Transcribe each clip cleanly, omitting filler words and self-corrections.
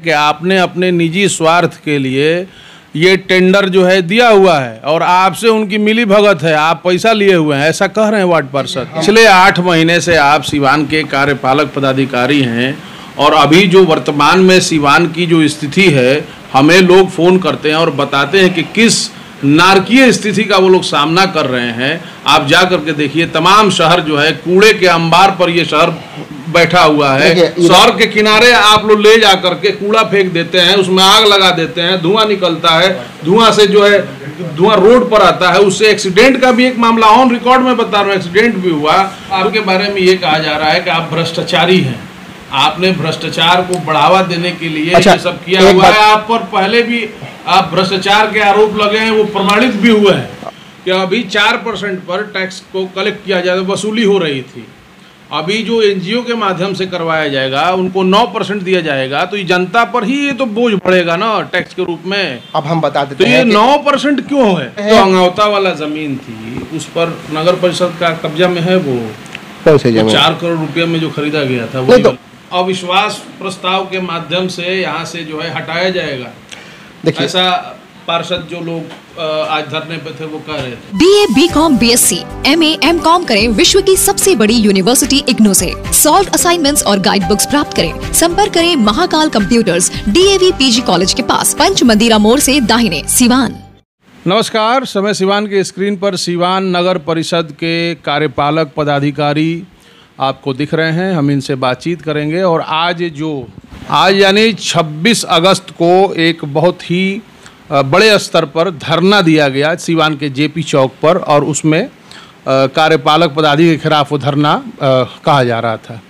कि आपने अपने निजी स्वार्थ के लिए ये टेंडर जो है दिया हुआ है और आपसे उनकी मिली भगत है, आप पैसा लिए हुए हैं, ऐसा कह रहे हैं वार्ड पार्षद। पिछले 8 महीने से आप सीवान के कार्यपालक पदाधिकारी हैं और अभी जो वर्तमान में सीवान की जो स्थिति है, हमें लोग फ़ोन करते हैं और बताते हैं कि किस नारकीय स्थिति का वो लोग सामना कर रहे हैं। आप जा करके देखिए, तमाम शहर जो है कूड़े के अंबार पर ये शहर बैठा हुआ है। शहर के किनारे आप लोग ले जा करके कूड़ा फेंक देते हैं, उसमें आग लगा देते हैं, धुआं निकलता है, धुआं से जो है धुआं रोड पर आता है, उससे एक्सीडेंट का भी एक मामला ऑन रिकॉर्ड में बता रहा हूँ, एक्सीडेंट भी हुआ। आपके बारे में ये कहा जा रहा है कि आप भ्रष्टाचारी हैं, आपने भ्रष्टाचार को बढ़ावा देने के लिए ये सब किया हुआ है। आप पर पहले भी आप भ्रष्टाचार के आरोप लगे हैं, वो प्रमाणित भी हुए हैं कि अभी 4% पर टैक्स को कलेक्ट किया जाए, वसूली हो रही थी। अभी जो एनजीओ के माध्यम से करवाया जाएगा उनको 9% दिया जाएगा, तो ये जनता पर ही ये तो बोझ पड़ेगा ना टैक्स के रूप में। अब हम बता देते हैं तो ये 9% क्यों है? जो अंगौता वाला जमीन थी उस पर नगर परिषद का कब्जा में है, वो 4 करोड़ रुपये में जो खरीदा गया था, वो तो अविश्वास प्रस्ताव के माध्यम से यहाँ से जो है हटाया जाएगा। ऐसा पार्षद जो लोग आज धरने पे थे वो कह रहे थे। BA, BCom, BSc, MA, MCom करें विश्व की सबसे बड़ी यूनिवर्सिटी इग्नू से। सॉल्व असाइनमेंट्स और गाइड बुक्स प्राप्त करें। संपर्क करें Mahakal computers, DAV PG college के पास, पंच मंदिरा मोड़ से दाहिने, सिवान। नमस्कार, समय सिवान के स्क्रीन पर सीवान नगर परिषद के कार्यपालक पदाधिकारी आपको दिख रहे हैं। हम इनसे बातचीत करेंगे और आज यानी 26 अगस्त को एक बहुत ही बड़े स्तर पर धरना दिया गया सीवान के JP चौक पर, और उसमें कार्यपालक पदाधिकारी के खिलाफ वो धरना कहा जा रहा था।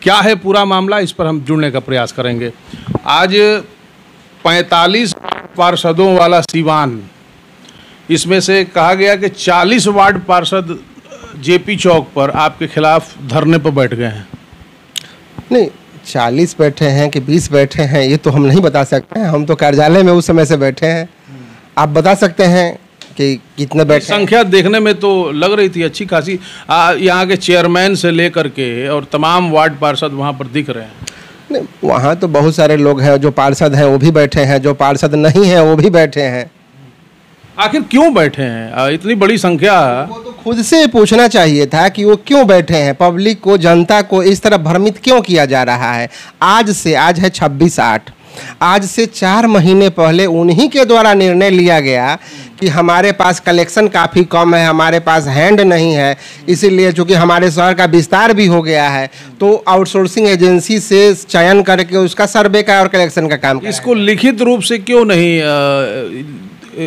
क्या है पूरा मामला, इस पर हम जुड़ने का प्रयास करेंगे। आज 45 पार्षदों वाला सीवान, इसमें से कहा गया कि 40 वार्ड पार्षद JP चौक पर आपके खिलाफ धरने पर बैठ गए हैं। नहीं, 40 बैठे हैं कि 20 बैठे हैं ये तो हम नहीं बता सकते हैं, हम तो कार्यालय में उस समय से बैठे हैं। आप बता सकते हैं कि कितने बैठे? संख्या देखने में तो लग रही थी अच्छी खासी। यहाँ के चेयरमैन से लेकर के और तमाम वार्ड पार्षद वहाँ पर दिख रहे हैं। नहीं, वहाँ तो बहुत सारे लोग हैं, जो पार्षद हैं वो भी बैठे हैं, जो पार्षद नहीं हैं वो भी बैठे हैं। आखिर क्यों बैठे हैं इतनी बड़ी संख्या? वो तो खुद से पूछना चाहिए था कि वो क्यों बैठे हैं। पब्लिक को, जनता को इस तरह भ्रमित क्यों किया जा रहा है? आज है 26/8, आज से 4 महीने पहले उन्हीं के द्वारा निर्णय लिया गया कि हमारे पास कलेक्शन काफ़ी कम है, हमारे पास हैंड नहीं है, इसीलिए चूँकि हमारे शहर का विस्तार भी हो गया है तो आउटसोर्सिंग एजेंसी से चयन करके उसका सर्वे का और कलेक्शन का काम। इसको लिखित रूप से क्यों नहीं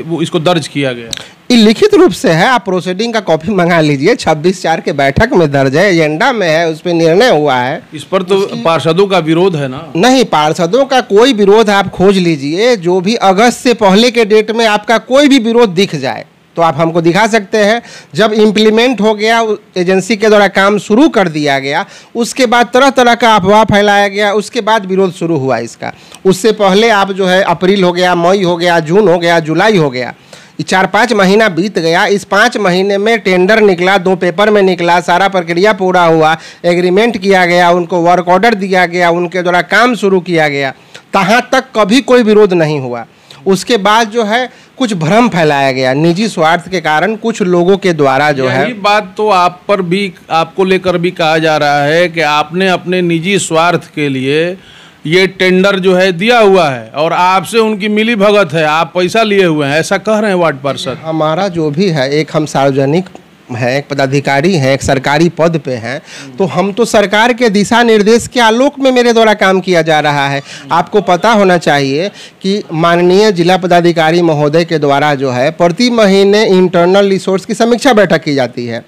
वो इसको दर्ज किया गया? लिखित रूप से है, आप प्रोसीडिंग का कॉपी मंगा लीजिए। 26/4 के बैठक में दर्ज है, एजेंडा में है, उस पर निर्णय हुआ है। इस पर तो पार्षदों का विरोध है ना? नहीं, पार्षदों का कोई विरोध आप खोज लीजिए, जो भी अगस्त से पहले के डेट में आपका कोई भी विरोध दिख जाए तो आप हमको दिखा सकते हैं। जब इम्प्लीमेंट हो गया, एजेंसी के द्वारा काम शुरू कर दिया गया, उसके बाद तरह तरह का अफवाह फैलाया गया, उसके बाद विरोध शुरू हुआ इसका। उससे पहले आप जो है अप्रैल हो गया, मई हो गया, जून हो गया, जुलाई हो गया, 4-5 महीना बीत गया। इस 5 महीने में टेंडर निकला, 2 पेपर में निकला, सारा प्रक्रिया पूरा हुआ, एग्रीमेंट किया गया, उनको वर्क ऑर्डर दिया गया, उनके द्वारा काम शुरू किया गया, तहाँ तक कभी कोई विरोध नहीं हुआ। उसके बाद जो है कुछ भ्रम फैलाया गया निजी स्वार्थ के कारण, कुछ लोगों के द्वारा जो है। यही बात तो आप पर भी, आपको लेकर भी कहा जा रहा है कि आपने अपने निजी स्वार्थ के लिए ये टेंडर जो है दिया हुआ है और आपसे उनकी मिली भगत है, आप पैसा लिए हुए हैं, ऐसा कह रहे हैं वार्ड पार्षद। हमारा जो भी है, एक हम सार्वजनिक है, एक पदाधिकारी हैं, एक सरकारी पद पे हैं, तो हम तो सरकार के दिशा निर्देश के आलोक में मेरे द्वारा काम किया जा रहा है। आपको पता होना चाहिए कि माननीय जिला पदाधिकारी महोदय के द्वारा जो है प्रति महीने इंटरनल रिसोर्स की समीक्षा बैठक की जाती है।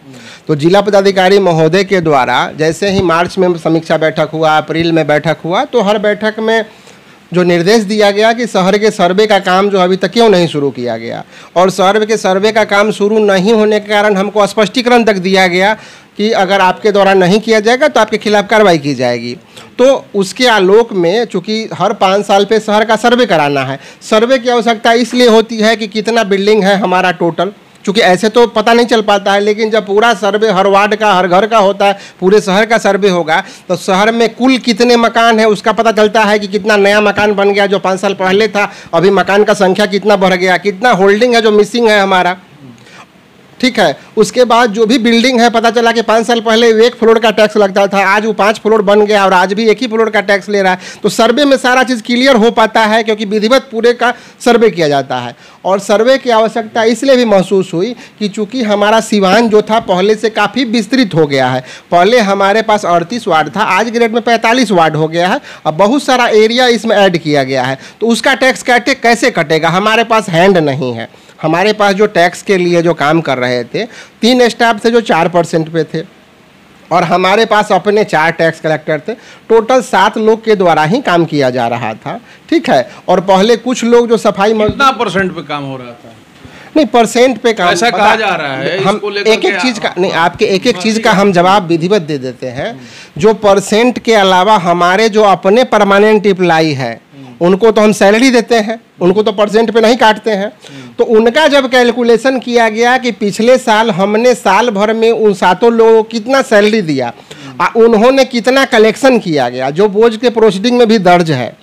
तो जिला पदाधिकारी महोदय के द्वारा जैसे ही मार्च में समीक्षा बैठक हुआ, अप्रैल में बैठक हुआ, तो हर बैठक में जो निर्देश दिया गया कि शहर के सर्वे का काम जो अभी तक क्यों नहीं शुरू किया गया, और शहर के सर्वे का काम शुरू नहीं होने के कारण हमको स्पष्टीकरण तक दिया गया कि अगर आपके द्वारा नहीं किया जाएगा तो आपके खिलाफ कार्रवाई की जाएगी। तो उसके आलोक में चूँकि हर 5 साल पे शहर का सर्वे कराना है, सर्वे की आवश्यकता इसलिए होती है कि कितना बिल्डिंग है हमारा टोटल, क्योंकि ऐसे तो पता नहीं चल पाता है, लेकिन जब पूरा सर्वे हर वार्ड का, हर घर का होता है, पूरे शहर का सर्वे होगा, तो शहर में कुल कितने मकान है उसका पता चलता है कि कितना नया मकान बन गया जो 5 साल पहले था, अभी मकान का संख्या कितना बढ़ गया, कितना होल्डिंग है जो मिसिंग है हमारा। ठीक है, उसके बाद जो भी बिल्डिंग है, पता चला कि 5 साल पहले 1 फ्लोर का टैक्स लगता था, आज वो 5 फ्लोर बन गया और आज भी 1 ही फ्लोर का टैक्स ले रहा है। तो सर्वे में सारा चीज़ क्लियर हो पाता है, क्योंकि विधिवत पूरे का सर्वे किया जाता है। और सर्वे की आवश्यकता इसलिए भी महसूस हुई कि चूंकि हमारा सिवान जो था पहले से काफ़ी विस्तृत हो गया है। पहले हमारे पास 38 वार्ड था, आज के डेट में 45 वार्ड हो गया है। अब बहुत सारा एरिया इसमें ऐड किया गया है, तो उसका टैक्स कैसे कटेगा? हमारे पास हैंड नहीं है। हमारे पास जो टैक्स के लिए जो काम कर रहे थे 3 स्टाफ थे जो 4% पे थे, और हमारे पास अपने 4 टैक्स कलेक्टर थे। टोटल 7 लोग के द्वारा ही काम किया जा रहा था। ठीक है, और पहले कुछ लोग जो सफाई कितना % पे काम हो रहा था? नहीं, % पे काम ऐसा कहा जा रहा है। हम एक चीज़ का नहीं, आपके एक चीज़ का हम जवाब विधिवत दे देते हैं। जो % के अलावा हमारे जो अपने परमानेंट एम्प्लाई है उनको तो हम सैलरी देते हैं, उनको तो % पे नहीं काटते हैं। तो उनका जब कैलकुलेशन किया गया कि पिछले साल हमने साल भर में उन 7 लोगों को कितना सैलरी दिया, उन्होंने कितना कलेक्शन किया गया, जो बोझ के प्रोसीडिंग में भी दर्ज है,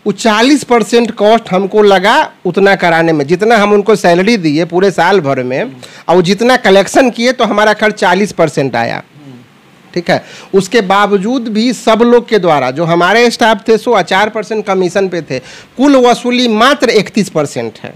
वो 40% कॉस्ट हमको लगा उतना कराने में। जितना हम उनको सैलरी दिए पूरे साल भर में और जितना कलेक्शन किए, तो हमारा खर्च 40% आया। ठीक है, उसके बावजूद भी सब लोग के द्वारा, जो हमारे स्टाफ थे 4% कमीशन पे थे, कुल वसूली मात्र 31% है।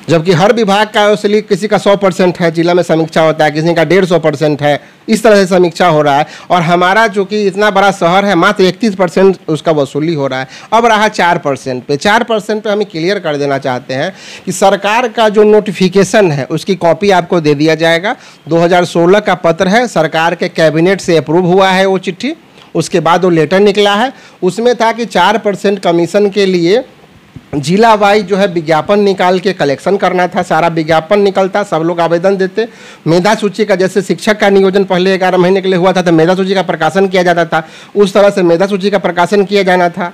जबकि हर विभाग का वसूली किसी का 100% है, जिला में समीक्षा होता है, किसी का 150% है, इस तरह से समीक्षा हो रहा है। और हमारा चूँकि इतना बड़ा शहर है, मात्र 31% उसका वसूली हो रहा है। अब रहा 4% पे। 4% पे हमें क्लियर कर देना चाहते हैं कि सरकार का जो नोटिफिकेशन है उसकी कॉपी आपको दे दिया जाएगा। 2016 का पत्र है, सरकार के कैबिनेट से अप्रूव हुआ है वो चिट्ठी, उसके बाद वो लेटर निकला है। उसमें था कि 4% कमीशन के लिए जिला वाइज जो है विज्ञापन निकाल के कलेक्शन करना था। सारा विज्ञापन निकलता, सब लोग आवेदन देते। मेधा सूची का, जैसे शिक्षक का नियोजन पहले 11 महीने के लिए हुआ था, तो मेधा सूची का प्रकाशन किया जाता था, उस तरह से मेधा सूची का प्रकाशन किया जाना था।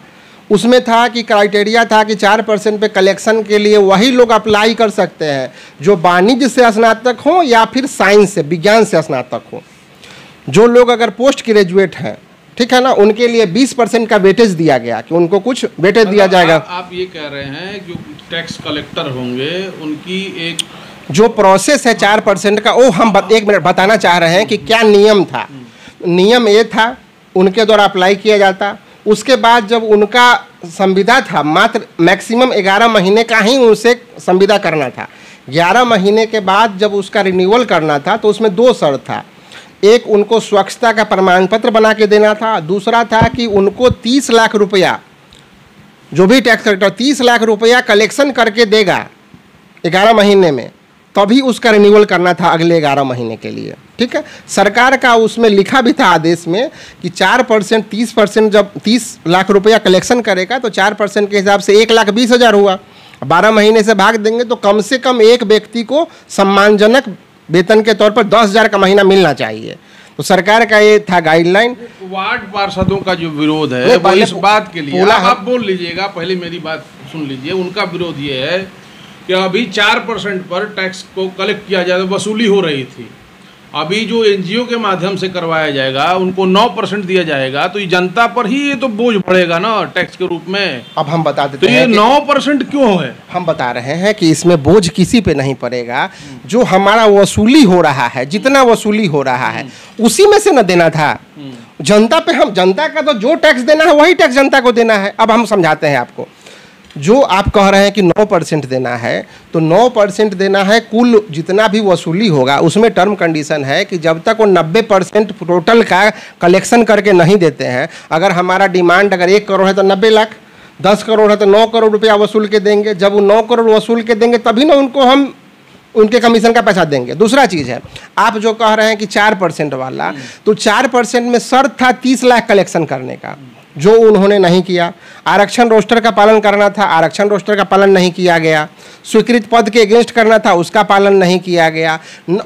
उसमें था कि क्राइटेरिया था कि 4% पे कलेक्शन के लिए वही लोग अप्लाई कर सकते हैं जो वाणिज्य से स्नातक हों या फिर साइंस से, विज्ञान से स्नातक हों। जो लोग अगर पोस्ट ग्रेजुएट हैं, ठीक है ना, उनके लिए 20% का वेटेज दिया गया कि उनको कुछ वेटेज दिया जाएगा। आप ये कह रहे हैं जो टैक्स कलेक्टर होंगे उनकी एक जो प्रोसेस है 4% का, वो हम 1 मिनट बताना चाह रहे हैं कि क्या नियम था। नियम ये था, उनके द्वारा अप्लाई किया जाता। उसके बाद जब उनका संविदा था, मात्र मैक्सिमम 11 महीने का ही उनसे संविदा करना था। 11 महीने के बाद जब उसका रिन्यूअल करना था, तो उसमें 2 शर्त था। एक, उनको स्वच्छता का प्रमाण पत्र बना के देना था। दूसरा था कि उनको 30 लाख रुपया, जो भी टैक्स कलेक्टर 30 लाख रुपया कलेक्शन करके देगा 11 महीने में, तभी उसका रिन्यूअल करना था अगले 11 महीने के लिए। ठीक है, सरकार का उसमें लिखा भी था आदेश में कि 4%, 30%, जब 30 लाख रुपया कलेक्शन करेगा तो 4% के हिसाब से 1,20,000 हुआ। 12 महीने से भाग देंगे तो कम से कम एक व्यक्ति को सम्मानजनक वेतन के तौर पर 10,000 का महीना मिलना चाहिए। तो सरकार का ये था गाइडलाइन। वार्ड पार्षदों का जो विरोध है वो इस बात के लिए, आप बोल लीजिएगा, पहले मेरी बात सुन लीजिए। उनका विरोध ये है कि अभी 4% पर टैक्स को कलेक्ट किया जाए, वसूली हो रही थी। अभी जो एनजीओ के माध्यम से करवाया जाएगा उनको 9% दिया जाएगा, तो ये जनता पर ही ये तो बोझ पड़ेगा ना टैक्स के रूप में। अब हम बता देते हैं, तो ये 9% क्यों है? हम बता रहे हैं कि इसमें बोझ किसी पे नहीं पड़ेगा। जो हमारा वसूली हो रहा है, जितना वसूली हो रहा है उसी में से न देना था जनता पे। हम जनता का तो जो टैक्स देना है वही टैक्स जनता को देना है। अब हम समझाते हैं आपको। जो आप कह रहे हैं कि 9% देना है, तो 9% देना है। कुल जितना भी वसूली होगा उसमें टर्म कंडीशन है कि जब तक वो 90% टोटल का कलेक्शन करके नहीं देते हैं। अगर हमारा डिमांड अगर 1 करोड़ है तो 90 लाख, 10 करोड़ है तो 9 करोड़ रुपया वसूल के देंगे। जब वो 9 करोड़ वसूल के देंगे तभी ना उनको हम उनके कमीशन का पैसा देंगे। दूसरा चीज़ है, आप जो कह रहे हैं कि 4% वाला, तो 4% में शर्त था 30 लाख कलेक्शन करने का, जो उन्होंने नहीं किया। आरक्षण रोस्टर का पालन करना था, आरक्षण रोस्टर का पालन नहीं किया गया। स्वीकृत पद के अगेंस्ट करना था, उसका पालन नहीं किया गया।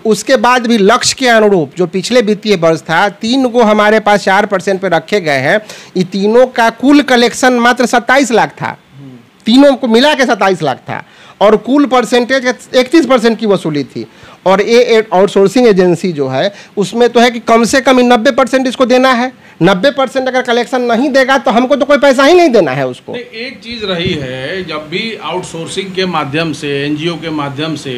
उसके बाद भी लक्ष्य के अनुरूप जो पिछले वित्तीय वर्ष था, 3 को हमारे पास 4% पे रखे गए हैं। ये तीनों का कुल कलेक्शन मात्र 27 लाख था, तीनों को मिला के 27 लाख था। और कुल परसेंटेज 31% की वसूली थी। और ये आउटसोर्सिंग एजेंसी जो है उसमें तो है कि कम से कम 90% इसको देना है। 90% अगर कलेक्शन नहीं देगा तो हमको तो कोई पैसा ही नहीं देना है उसको। एक चीज़ रही है, जब भी आउटसोर्सिंग के माध्यम से, एनजीओ के माध्यम से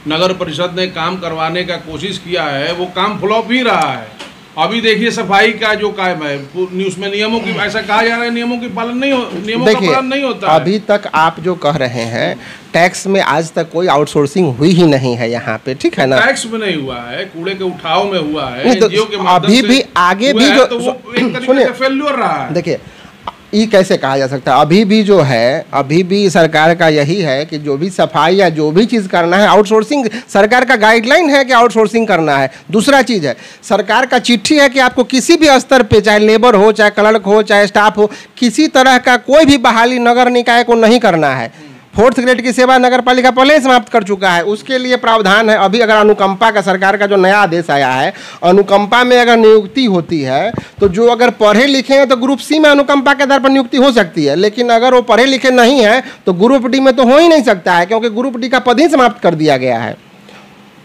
नगर परिषद ने काम करवाने का कोशिश किया है, वो काम फ्लॉप ही रहा है। अभी देखिए सफाई का जो काम है, न्यूज़ में नियमों की ऐसा कहा जा रहा है, नियमों का पालन नहीं होता। अभी तक आप जो कह रहे हैं टैक्स में आज तक कोई आउटसोर्सिंग हुई ही नहीं है यहाँ पे, ठीक है ना। टैक्स में नहीं हुआ है, कूड़े के उठाव में हुआ है, नहीं तो एनजीओ के माध्यम अभी से भी आगे भी जो तो वो एक तरीके से फेल्योर रहा है। देखिए ये कैसे कहा जा सकता है, अभी भी जो है, अभी भी सरकार का यही है कि जो भी सफाई या जो भी चीज़ करना है आउटसोर्सिंग, सरकार का गाइडलाइन है कि आउटसोर्सिंग करना है। दूसरा चीज़ है, सरकार का चिट्ठी है कि आपको किसी भी स्तर पे, चाहे लेबर हो, चाहे क्लर्क हो, चाहे स्टाफ हो, किसी तरह का कोई भी बहाली नगर निकाय को नहीं करना है। 4th ग्रेड की सेवा नगर पालिका पहले ही समाप्त कर चुका है, उसके लिए प्रावधान है। अभी अगर अनुकंपा का, सरकार का जो नया आदेश आया है, अनुकंपा में अगर नियुक्ति होती है तो जो अगर पढ़े लिखे हैं तो ग्रुप सी में अनुकंपा के आधार पर नियुक्ति हो सकती है, लेकिन अगर वो पढ़े लिखे नहीं है तो ग्रुप डी में तो हो ही नहीं सकता है, क्योंकि ग्रुप डी का पद ही समाप्त कर दिया गया है।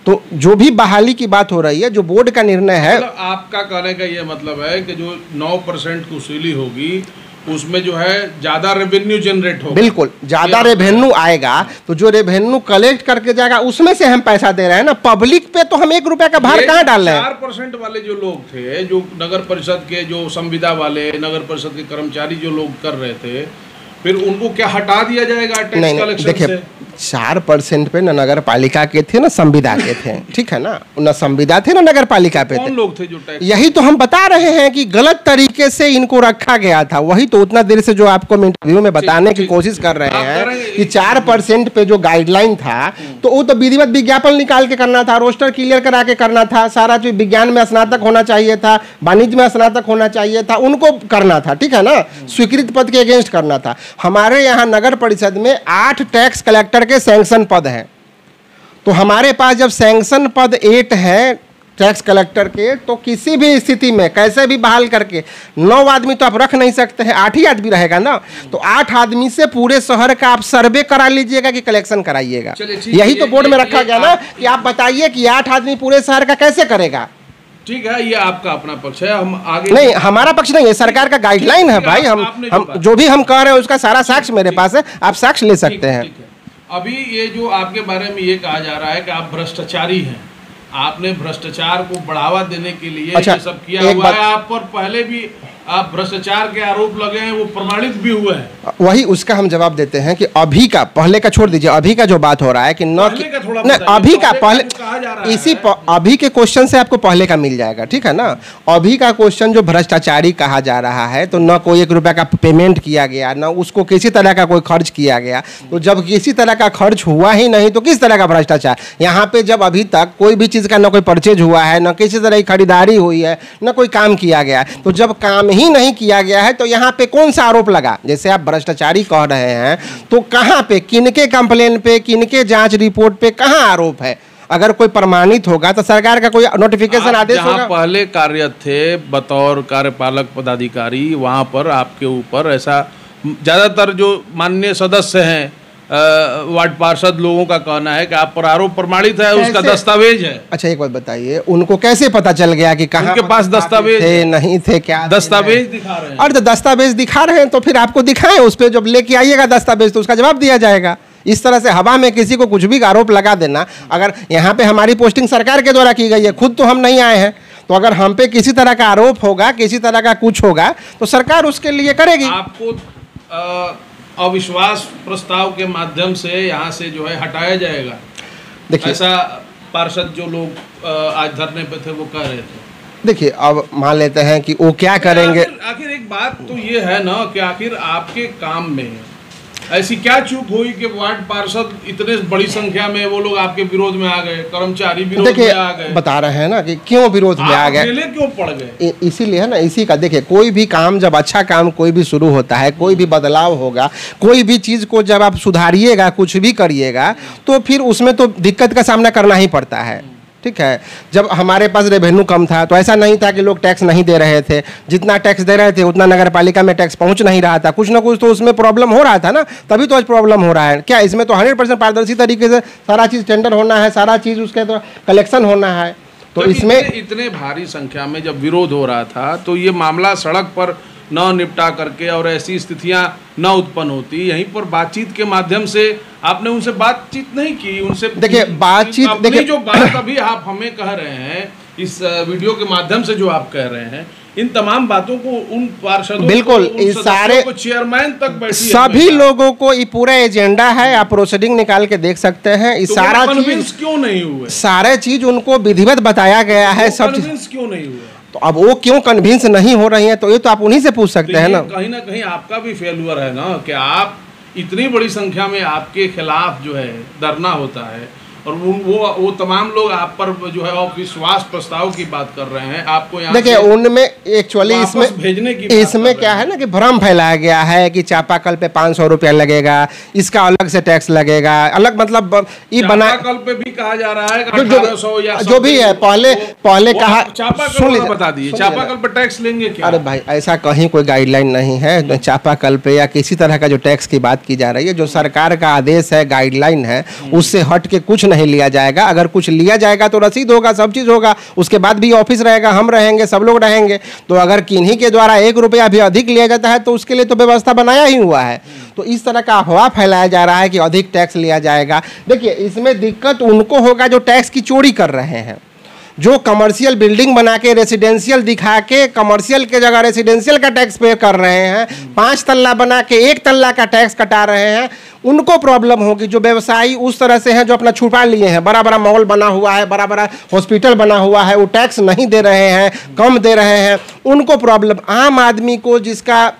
तो जो भी बहाली की बात हो रही है, जो बोर्ड का निर्णय है, आपका कहने का ये मतलब है कि जो 9% वसूली होगी उसमें जो है ज्यादा रेवेन्यू जनरेट होगा। बिल्कुल ज्यादा रेवेन्यू आएगा, तो जो रेवेन्यू कलेक्ट करके जाएगा उसमें से हम पैसा दे रहे हैं ना। पब्लिक पे तो हम 1 रुपया का भार कहाँ डाल रहे हैं। 4% वाले जो लोग थे, जो नगर परिषद के जो संविदा वाले, नगर परिषद के कर्मचारी जो लोग कर रहे थे, फिर उनको क्या हटा दिया जाएगा टैक्स कलेक्शन से? 4% पे न नगर पालिका के थे न संविदा के थे, ठीक है ना, न संविदा थे न नगर पालिका पे कौन लोग थे जो टैक्स? यही तो हम बता रहे हैं कि गलत तरीके से इनको रखा गया था। वही तो उतना देर से जो आपको इंटरव्यू में बताने की कोशिश कर रहे हैं कि 4% पे जो गाइडलाइन था, तो वो तो विधिवत विज्ञापन निकाल के करना था, रोस्टर क्लियर करा के करना था, सारा चीज विज्ञान में स्नातक होना चाहिए था, वाणिज्य में स्नातक होना चाहिए था, उनको करना था, ठीक है ना, स्वीकृत पद के अगेंस्ट करना था। हमारे यहाँ नगर परिषद में 8 टैक्स कलेक्टर के सैंक्शन पद हैं, तो हमारे पास जब सैंक्शन पद 8 है टैक्स कलेक्टर के, तो किसी भी स्थिति में कैसे भी बहाल करके 9 आदमी तो आप रख नहीं सकते हैं, 8 ही आदमी रहेगा ना। तो 8 आदमी से पूरे शहर का आप सर्वे करा लीजिएगा कि कलेक्शन कराइएगा। यही तो बोर्ड में रखा गया ना कि आप बताइए कि 8 आदमी पूरे शहर का कैसे करेगा। ठीक है, ये आपका अपना पक्ष है, हम आगे नहीं, हमारा पक्ष नहीं है, सरकार का गाइडलाइन है भाई। हम जो भी हम कह रहे हैं उसका सारा साक्ष्य मेरे पास है, आप साक्ष्य ले सकते हैं। अभी ये जो आपके बारे में ये कहा जा रहा है कि आप भ्रष्टाचारी हैं, आपने भ्रष्टाचार को बढ़ावा देने के लिए ये सब किया हुआ है, आप पर पहले भी आप भ्रष्टाचार के आरोप लगे हैं, वो प्रमाणित भी हुए हैं। वही उसका हम जवाब देते हैं कि अभी का, पहले का छोड़ दीजिए, अभी का जो बात हो रहा है कि अभी का पहले इसी अभी के क्वेश्चन से आपको पहले का मिल जाएगा, ठीक है ना। अभी का क्वेश्चन जो भ्रष्टाचारी कहा जा रहा है, तो न कोई 1 रुपया का पेमेंट किया गया, न उसको किसी तरह का कोई खर्च किया गया। तो जब किसी तरह का खर्च हुआ ही नहीं तो किस तरह का भ्रष्टाचार? यहाँ पे जब अभी तक कोई भी चीज़ का न कोई परचेज हुआ है, न किसी तरह की खरीदारी हुई है, न कोई काम किया गया, तो जब काम ही नहीं किया गया है तो यहाँ पे कौन सा आरोप लगा? जैसे आप भ्रष्टाचारी कह रहे हैं, तो कहाँ पे, किनके कंप्लेन पे, किनके जांच रिपोर्ट पे कहाँ आरोप है? अगर कोई प्रमाणित होगा तो सरकार का कोई नोटिफिकेशन आदेश होगा। पहले कार्यरत थे बतौर कार्यपालक पदाधिकारी, वहाँ पर आपके ऊपर ऐसा ज्यादातर जो माननीय सदस्य हैं वार्ड पार्षद लोगों का कहना है कि आप पर आरोप प्रमाणित है, उसका दस्तावेज है। अच्छा एक बात बताइए, उनको कैसे पता चल गया कि कहाँ उनके पास दस्तावेज थे, नहीं थे, क्या दस्तावेज दिखा रहे हैं? और तो दस्तावेज दिखा रहे हैं तो फिर आपको दिखाएं, उस पर जब लेके आइएगा दस्तावेज तो उसका जवाब दिया जाएगा। इस तरह से हवा में किसी को कुछ भी आरोप लगा देना, अगर यहाँ पे हमारी पोस्टिंग सरकार के द्वारा की गई है, खुद तो हम नहीं आए हैं, तो अगर हम पे किसी तरह का आरोप होगा, किसी तरह का कुछ होगा तो सरकार उसके लिए करेगी। आपको अविश्वास प्रस्ताव के माध्यम से यहाँ से जो है हटाया जाएगा, देखिए ऐसा पार्षद जो लोग आज धरने पे थे वो कह रहे थे। देखिए अब मान लेते हैं कि वो क्या करेंगे। आखिर एक बात तो ये है ना कि आखिर आपके काम में ऐसी क्या चूक हुई कि वार्ड पार्षद इतने बड़ी संख्या में वो लोग आपके विरोध में आ गए, कर्मचारी विरोध में आ गए? बता रहे हैं ना कि क्यों विरोध में आ गए, क्यों पड़ गए, इसीलिए है ना। इसी का देखिए, कोई भी काम, जब अच्छा काम कोई भी शुरू होता है, कोई भी बदलाव होगा, कोई भी चीज़ को जब आप सुधारिएगा, कुछ भी करिएगा, तो फिर उसमें तो दिक्कत का सामना करना ही पड़ता है। ठीक है। जब हमारे पास रेवेन्यू कम था तो ऐसा नहीं था कि लोग टैक्स नहीं दे रहे थे, जितना टैक्स दे रहे थे उतना नगर पालिका में टैक्स पहुंच नहीं रहा था, कुछ ना कुछ तो उसमें प्रॉब्लम हो रहा था ना, तभी तो आज प्रॉब्लम हो रहा है। क्या इसमें तो 100% पारदर्शी तरीके से सारा चीज़ टेंडर होना है, सारा चीज़ उसके तो कलेक्शन होना है। तो इसमें इतने भारी संख्या में जब विरोध हो रहा था तो ये मामला सड़क पर न निपटा करके और ऐसी स्थितियां न उत्पन्न होती, यहीं पर बातचीत के माध्यम से आपने उनसे बातचीत नहीं की? उनसे देखिए बातचीत, देखिए जो बात अभी आप हमें कह रहे हैं इस वीडियो के माध्यम से जो आप कह रहे हैं, इन तमाम बातों को उन पार्षदों बिल्कुल इस सारे चेयरमैन तक बैठी सभी लोगों को ये पूरा एजेंडा है, आप प्रोसीडिंग निकाल के देख सकते हैं। इस सारा चीज क्यों नहीं हुए? सारे चीज उनको विधिवत बताया गया है, सब चीज क्यों नहीं हुए? तो अब वो क्यों कन्विंस नहीं हो रही हैं, तो ये तो आप उन्हीं से पूछ सकते हैं ना कहीं आपका भी फेल्यूर है ना, कि आप इतनी बड़ी संख्या में आपके खिलाफ जो है धरना होता है और वो तमाम लोग आप पर जो है अविश्वास प्रस्ताव की बात कर रहे हैं, आपको यहाँ देखिए उनमें एक्चुअली इसमें भेजने की इसमें क्या है ना कि भ्रम फैलाया गया है कि चापाकल पे 500 रुपया लगेगा, इसका अलग से टैक्स लगेगा, अलग मतलब ये बना चापाकल पे भी कहा जा रहा है कि 1800 या जो भी है पहले कहा, चापाकल बता दीजिए चापाकल पे टैक्स लेंगे क्या? अरे भाई ऐसा कहीं कोई गाइडलाइन नहीं है चापाकल पे या किसी तरह का जो टैक्स की बात की जा रही है, जो सरकार का आदेश है, गाइडलाइन है, उससे हट के कुछ नहीं लिया जाएगा। अगर कुछ लिया जाएगा तो रसीद होगा, सब चीज होगा, उसके बाद भी ऑफिस रहेगा, हम रहेंगे, सब लोग रहेंगे। तो अगर किन्हीं के द्वारा 1 रुपया भी अधिक लिया जाता है तो उसके लिए तो व्यवस्था बनाया ही हुआ है। तो इस तरह का अफवाह फैलाया जा रहा है कि अधिक टैक्स लिया जाएगा। देखिए इसमें दिक्कत उनको होगा जो टैक्स की चोरी कर रहे हैं, जो कमर्शियल बिल्डिंग बना के रेसिडेंशियल दिखा के कमर्शियल के जगह रेसिडेंशियल का टैक्स पे कर रहे हैं, 5 तल्ला बना के 1 तल्ला का टैक्स कटा रहे हैं, उनको प्रॉब्लम होगी। जो व्यवसायी उस तरह से हैं जो अपना छुपा लिए हैं, बड़ा बड़ा मॉल बना हुआ है, बड़ा बड़ा हॉस्पिटल बना हुआ है, वो टैक्स नहीं दे रहे हैं, कम दे रहे हैं, उनको प्रॉब्लम। आम आदमी को जिसका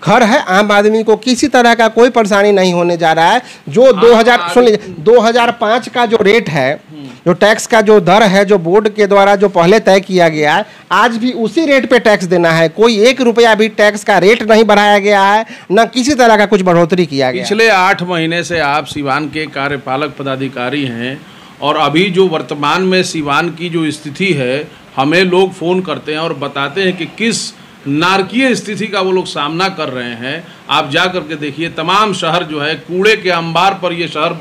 घर है, आम आदमी को किसी तरह का कोई परेशानी नहीं होने जा रहा है। जो 2005 का जो रेट है, जो टैक्स का जो दर है, जो बोर्ड के द्वारा जो पहले तय किया गया है, आज भी उसी रेट पे टैक्स देना है। कोई 1 रुपया भी टैक्स का रेट नहीं बढ़ाया गया है, न किसी तरह का कुछ बढ़ोतरी किया गया। पिछले 8 महीने से आप सीवान के कार्यपालक पदाधिकारी हैं और अभी जो वर्तमान में सीवान की जो स्थिति है, हमें लोग फ़ोन करते हैं और बताते हैं कि किस नारकीय स्थिति का वो लोग सामना कर रहे हैं। आप जा करके देखिए, तमाम शहर जो है कूड़े के अंबार पर ये शहर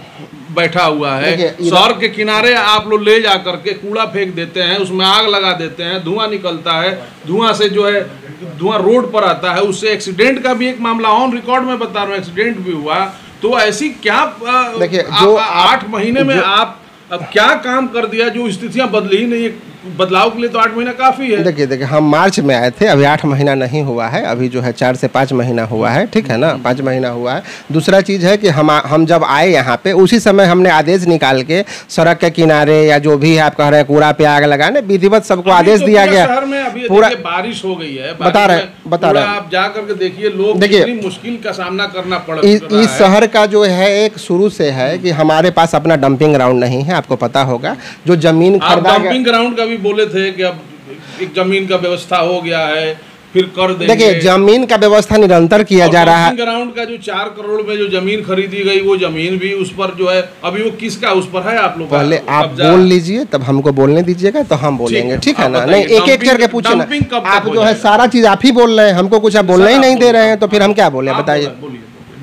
बैठा हुआ है। शहर के किनारे आप लोग ले जा करके कूड़ा फेंक देते हैं, उसमें आग लगा देते हैं, धुआं निकलता है, धुआं से जो है धुआं रोड पर आता है, उससे एक्सीडेंट का भी एक मामला ऑन रिकॉर्ड में बता रहा हूँ, एक्सीडेंट भी हुआ। तो ऐसी क्या देखिए जो 8 महीने में आप अब क्या काम कर दिया जो स्थितियां बदली ही नहीं? बदलाव के लिए तो 8 महीना काफ़ी है। देखिए हम मार्च में आए थे, अभी 8 महीना नहीं हुआ है, अभी जो है 4 से 5 महीना हुआ है, ठीक है ना, 5 महीना हुआ है। दूसरा चीज़ है कि हम जब आए यहाँ पे उसी समय हमने आदेश निकाल के सड़क के किनारे या जो भी है आप कह रहे हैं कूड़ा पे आग लगाने, विधिवत सबको आदेश दिया गया। शहर में अभी पूरा बारिश हो गई है, बता रहे आप जा करके देखिए, लोग देखिए मुश्किल का सामना करना पड़ रहा है। इस शहर का जो है एक शुरू से है कि हमारे पास अपना डंपिंग ग्राउंड नहीं है, आपको पता होगा। जो जमीन खरीदा, डंपिंग ग्राउंड का भी बोले थे कि अब एक जमीन का व्यवस्था हो गया है, फिर कर देंगे। देखिए जमीन का व्यवस्था निरंतर किया जा रहा है। ग्राउंड का जो 4 करोड़ में जो जमीन खरीदी गई, वो जमीन भी उस पर जो है अभी वो किसका उस पर है? आप लोग पहले आप बोल लीजिए, तब हमको बोलने दीजिएगा तो हम बोलेंगे, ठीक है ना? नहीं एक एक करके पूछे ना, आप जो है सारा चीज आप ही बोल रहे हैं, हमको कुछ आप बोलना ही नहीं दे रहे हैं, तो फिर हम क्या बोले बताइए?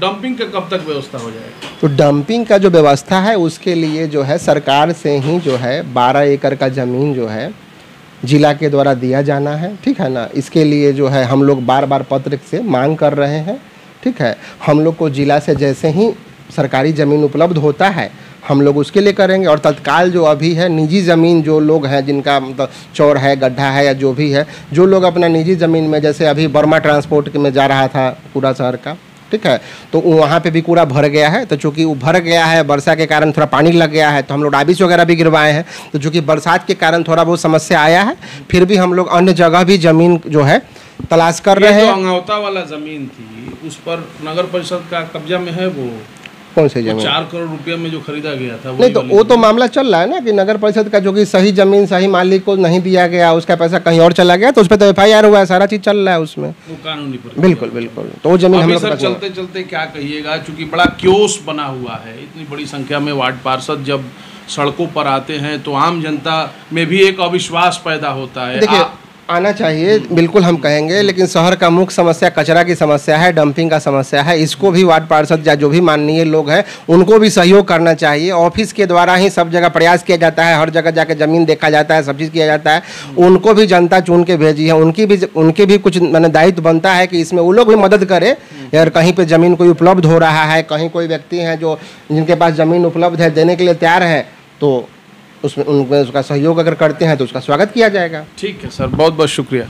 डंपिंग का कब तक व्यवस्था हो जाएगा? तो डंपिंग का जो व्यवस्था है उसके लिए जो है सरकार से ही जो है 12 एकड़ का ज़मीन जो है जिला के द्वारा दिया जाना है, ठीक है ना? इसके लिए जो है हम लोग बार बार पत्र से मांग कर रहे हैं, ठीक है? हम लोग को जिला से जैसे ही सरकारी ज़मीन उपलब्ध होता है हम लोग उसके लिए करेंगे। और तत्काल जो अभी है निजी ज़मीन जो लोग हैं जिनका मतलब चौर है, गड्ढा है या जो भी है, जो लोग अपना निजी ज़मीन में, जैसे अभी बर्मा ट्रांसपोर्ट में जा रहा था पूरा शहर का, ठीक है, तो वहाँ पे भी कूड़ा भर गया है। तो चूँकि वो भर गया है, वर्षा के कारण थोड़ा पानी लग गया है, तो हम लोग डाबिस वगैरह भी गिरवाए हैं। तो चूँकि बरसात के कारण थोड़ा बहुत समस्या आया है, फिर भी हम लोग अन्य जगह भी ज़मीन जो है तलाश कर रहे हैं। जो अंगौता वाला ज़मीन थी उस पर नगर परिषद का कब्जा में है, वो कौन सी जमीन? 4 करोड़ रुपए में जो खरीदा गया था। नहीं तो वो तो मामला चल रहा है ना कि नगर परिषद का जो कि सही जमीन सही मालिक को नहीं दिया गया, उसका पैसा कहीं और चला गया, तो उस पर तो FIR हुआ है, सारा चीज चल रहा है उसमें, वो कानूनी पर। बिल्कुल बिल्कुल। तो वो जमीन हम लोग चलते चलते क्या कहिएगा, चूंकि बड़ा क्योस बना हुआ है, इतनी बड़ी संख्या में वार्ड पार्षद जब सड़कों पर आते हैं तो आम जनता में भी एक अविश्वास पैदा होता है। देखिए आना चाहिए, बिल्कुल हम कहेंगे, लेकिन शहर का मुख्य समस्या कचरा की समस्या है, डंपिंग का समस्या है। इसको भी वार्ड पार्षद या जो भी माननीय लोग हैं उनको भी सहयोग करना चाहिए। ऑफिस के द्वारा ही सब जगह प्रयास किया जाता है, हर जगह जाकर ज़मीन देखा जाता है, सब चीज़ किया जाता है। उनको भी जनता चुन के भेजी है, उनके भी कुछ मैंने दायित्व बनता है कि इसमें वो लोग भी मदद करें। अगर कहीं पर ज़मीन कोई उपलब्ध हो रहा है, कहीं कोई व्यक्ति हैं जो जिनके पास ज़मीन उपलब्ध है, देने के लिए तैयार है, तो उसमें उसका सहयोग अगर करते हैं तो उसका स्वागत किया जाएगा। ठीक है सर, बहुत बहुत शुक्रिया।